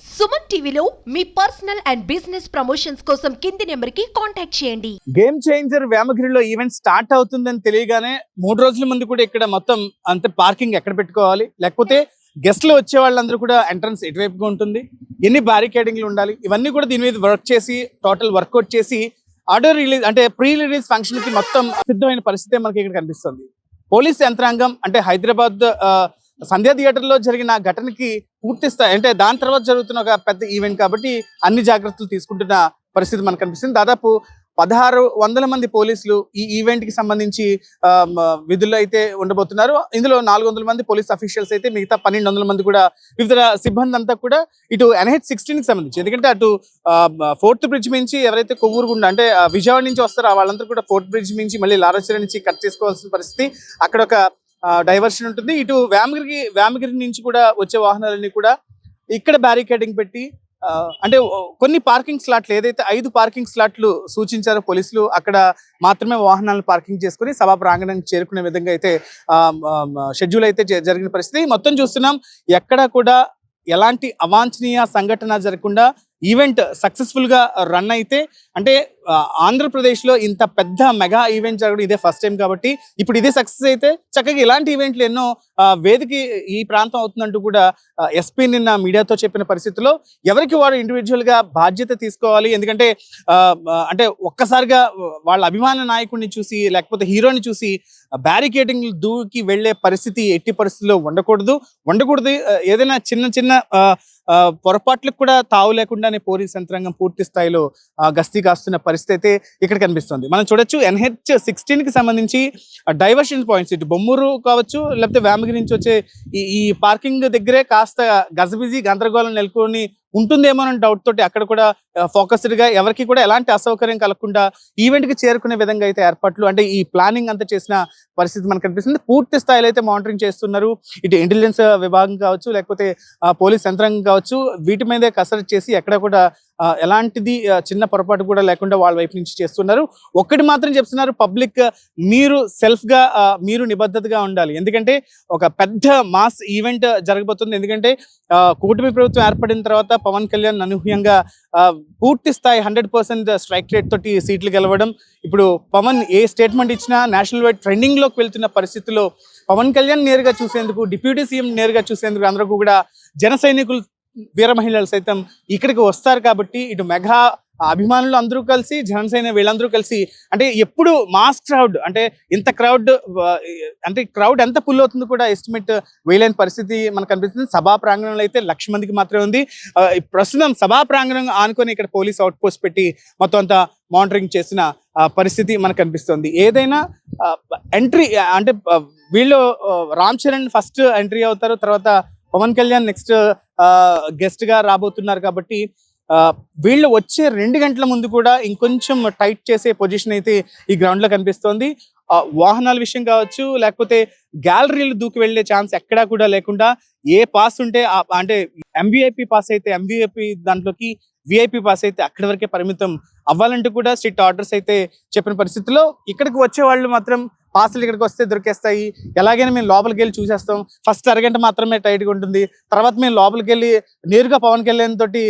సుమన్ టీవీలో మీ personal and business promotions కోసం కింది నెంబర్కి కాంటాక్ట్ చేయండి. గేమ్ చేంజర్ వేమగిరిలో ఈవెంట్ స్టార్ట్ అవుతుందని తెలియగానే 3 రోజుల ముందు కూడా ఇక్కడ మొత్తం అంతే పార్కింగ్ ఎక్కడ పెట్టుకోవాలి, లేకపోతే గెస్ట్లు వచ్చే వాళ్ళందరూ కూడా ఎంట్రన్స్ ఎటువైపుగా ఉంటుంది, ఎన్ని బ్యారికేడింగ్లు ఉండాలి, ఇవన్నీ కూడా దీని మీద వర్క్ చేసి టోటల్ వర్కౌట్ చేసి ఆర్డర్ రిలీజ్ అంటే ప్రీ రిలీజ్ ఫంక్షన్ కి మొత్తం సిద్ధమైన పరిస్థితి మనకి ఇక్కడ కనిపిస్తుంది. పోలీస్ యంత్రాంగం అంటే హైదరాబాద్ సంధ్యా థియేటర్ లో జరిగిన ఘటనకి పూర్తి స్థాయి అంటే దాని తర్వాత జరుగుతున్న ఒక పెద్ద ఈవెంట్ కాబట్టి అన్ని జాగ్రత్తలు తీసుకుంటున్న పరిస్థితి మనకు కనిపిస్తుంది. దాదాపు 1600 మంది పోలీసులు ఈ ఈవెంట్ కి సంబంధించి విధుల్లో అయితే ఉండబోతున్నారు. ఇందులో 400 మంది పోలీస్ అఫీషియల్స్ అయితే మిగతా 1200 మంది కూడా వివిధ సిబ్బంది అంతా కూడా ఇటు NH-16 కి సంబంధించి, ఎందుకంటే అటు 4th బ్రిడ్జ్ నుంచి ఎవరైతే కొవ్వూరుగుండా అంటే విజయవాడ నుంచి వస్తారో వాళ్ళందరూ కూడా 4th బ్రిడ్జ్ నుంచి మళ్ళీ లారాచీర నుంచి కట్ చేసుకోవాల్సిన పరిస్థితి, అక్కడ ఒక డైవర్షన్ ఉంటుంది. ఇటు వేమగిరి నుంచి కూడా వచ్చే వాహనాలన్నీ కూడా ఇక్కడ బ్యారికేడింగ్ పెట్టి అంటే కొన్ని పార్కింగ్ స్లాట్లు ఏదైతే 5 పార్కింగ్ స్లాట్లు సూచించారో పోలీసులు అక్కడ మాత్రమే వాహనాలను పార్కింగ్ చేసుకుని సభా ప్రాంగణానికి చేరుకునే విధంగా అయితే షెడ్యూల్ అయితే జరిగిన పరిస్థితి మొత్తం చూస్తున్నాం. ఎక్కడ కూడా ఎలాంటి అవాంఛనీయ సంఘటన జరగకుండా ఈవెంట్ సక్సెస్ఫుల్ గా రన్ అయితే, అంటే ఆంధ్రప్రదేశ్ లో ఇంత పెద్ద మెగా ఈవెంట్ జరగడం ఇదే ఫస్ట్ టైం కాబట్టి ఇప్పుడు ఇదే సక్సెస్ అయితే చక్కగా ఇలాంటి ఈవెంట్లు ఎన్నో వేదిక ఈ ప్రాంతం అవుతుందంటూ కూడా ఎస్పీ నిన్న మీడియాతో చెప్పిన పరిస్థితిలో ఎవరికి వారు ఇండివిజువల్ గా బాధ్యత తీసుకోవాలి. ఎందుకంటే అంటే ఒక్కసారిగా వాళ్ళ అభిమాన నాయకుడిని చూసి లేకపోతే హీరోని చూసి బ్యారికేడింగ్ దూకి వెళ్లే పరిస్థితి ఎట్టి పరిస్థితుల్లో ఉండకూడదు. ఏదైనా చిన్న పొరపాట్లకు కూడా తావు లేకుండానే పోలీస్ యంత్రాంగం పూర్తి స్థాయిలో గస్తీ కాస్తున్న పరిస్థితి అయితే ఇక్కడ కనిపిస్తుంది. మనం చూడొచ్చు NH-16 కి సంబంధించి డైవర్షన్ పాయింట్స్ ఇటు బొమ్మూరు కావచ్చు లేకపోతే వేమగిరి నుంచి వచ్చే ఈ పార్కింగ్ దగ్గరే కాస్త గజబిజీ గందరగోళం నెలకొని ఉంటుందేమోనని డౌట్ తోటి అక్కడ కూడా ఫోకస్డ్ గా ఎవరికి కూడా ఎలాంటి అసౌకర్యం కలగకుండా ఈవెంట్ కి చేరుకునే విధంగా అయితే ఏర్పాట్లు అంటే ఈ ప్లానింగ్ అంతా చేసిన పరిస్థితి మనకు కనిపిస్తుంది. పూర్తి స్థాయిలో అయితే మానిటరింగ్ చేస్తున్నారు. ఇటు ఇంటెలిజెన్స్ విభాగం కావచ్చు లేకపోతే పోలీస్ యంత్రాంగం కావచ్చు, వీటి మీదే కసరత్తు చేసి ఎక్కడ కూడా ఎలాంటిది చిన్న పొరపాటు కూడా లేకుండా వాళ్ళ వైపు నుంచి చేస్తున్నారు. ఒక్కటి మాత్రం చెప్తున్నారు, పబ్లిక్ మీరు సెల్ఫ్ గా మీరు నిబద్ధతగా ఉండాలి. ఎందుకంటే ఒక పెద్ద మాస్ ఈవెంట్ జరగబోతుంది. ఎందుకంటే కూటమి ప్రభుత్వం ఏర్పడిన తర్వాత పవన్ కళ్యాణ్ అనూహ్యంగా పూర్తి స్థాయి 100% స్ట్రైక్ రేట్ తోటి సీట్లు గెలవడం, ఇప్పుడు పవన్ ఏ స్టేట్మెంట్ ఇచ్చినా నేషనల్ వైడ్ ట్రెండింగ్ లోకి వెళ్తున్న పరిస్థితుల్లో పవన్ కళ్యాణ్ నేరుగా చూసేందుకు, డిప్యూటీ సీఎం నేరుగా చూసేందుకు అందరికీ కూడా జన సైనికులు వీర మహిళలు సైతం ఇక్కడికి వస్తారు. కాబట్టి ఇటు మెగా అభిమానులు అందరూ కలిసి జనసేన వీళ్ళందరూ కలిసి అంటే ఎప్పుడు మాస్ క్రౌడ్ అంటే ఇంత క్రౌడ్ అంటే క్రౌడ్ ఎంత ఫుల్ అవుతుందో కూడా ఎస్టిమేట్ వేయలేని పరిస్థితి మనకు కనిపిస్తుంది. సభా ప్రాంగణంలో అయితే 1,00,000 మందికి మాత్రమే ఉంది. ప్రస్తుతం సభా ప్రాంగణం ఆనుకొని ఇక్కడ పోలీస్ అవుట్ పోస్ట్ పెట్టి మొత్తం అంతా మానిటరింగ్ చేసిన పరిస్థితి మనకు కనిపిస్తుంది. ఏదైనా ఎంట్రీ అంటే వీళ్ళు రామ్ చరణ్ ఫస్ట్ ఎంట్రీ అవుతారు, తర్వాత పవన్ కళ్యాణ్ నెక్స్ట్ గెస్ట్ గా రాబోతున్నారు. కాబట్టి వీళ్ళు వచ్చే 2 గంటల ముందు కూడా ఇంకొంచెం టైట్ చేసే పొజిషన్ అయితే ఈ గ్రౌండ్ లో కనిపిస్తోంది. వాహనాల విషయం కావచ్చు లేకపోతే గ్యాలరీలు దూకి వెళ్లే ఛాన్స్ ఎక్కడా కూడా లేకుండా ఏ పాస్ ఉంటే అంటే MVIP పాస్ అయితే MVIP దాంట్లోకి, VIP పాస్ అయితే అక్కడి వరకే పరిమితం అవ్వాలంటూ కూడా స్ట్రిక్ట్ ఆర్డర్స్ అయితే చెప్పిన పరిస్థితిలో ఇక్కడికి వచ్చే వాళ్ళు మాత్రం పాసులు ఇక్కడికి వస్తే దొరికేస్తాయి, ఎలాగైనా మేము లోపలికి వెళ్ళి చూసేస్తాం, ఫస్ట్ అరగంట మాత్రమే టైట్గా ఉంటుంది, తర్వాత మేము లోపలికి వెళ్ళి నేరుగా పవన్ కళ్యాణ్ తోటి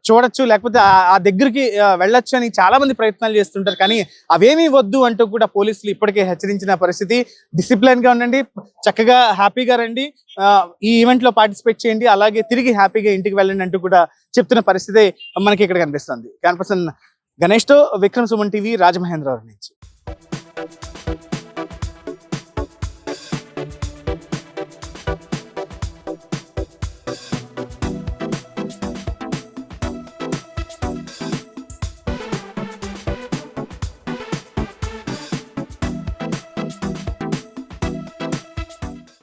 చూడొచ్చు లేకపోతే ఆ దగ్గరికి వెళ్ళొచ్చు అని చాలా మంది ప్రయత్నాలు చేస్తుంటారు. కానీ అవేమీ వద్దు అంటూ కూడా పోలీసులు ఇప్పటికే హెచ్చరించిన పరిస్థితి. డిసిప్లైన్ గా ఉండండి, చక్కగా హ్యాపీగా రండి, ఈ ఈవెంట్ లో పార్టిసిపేట్ చేయండి, అలాగే తిరిగి హ్యాపీగా ఇంటికి వెళ్ళండి అంటూ కూడా చెప్తున్న పరిస్థితి మనకి ఇక్కడ కనిపిస్తుంది. క్యాన్పర్సన్ గణేష్ తో విక్రమ్, సుమన్ టీవీ, రాజమహేంద్రవరం నుంచి.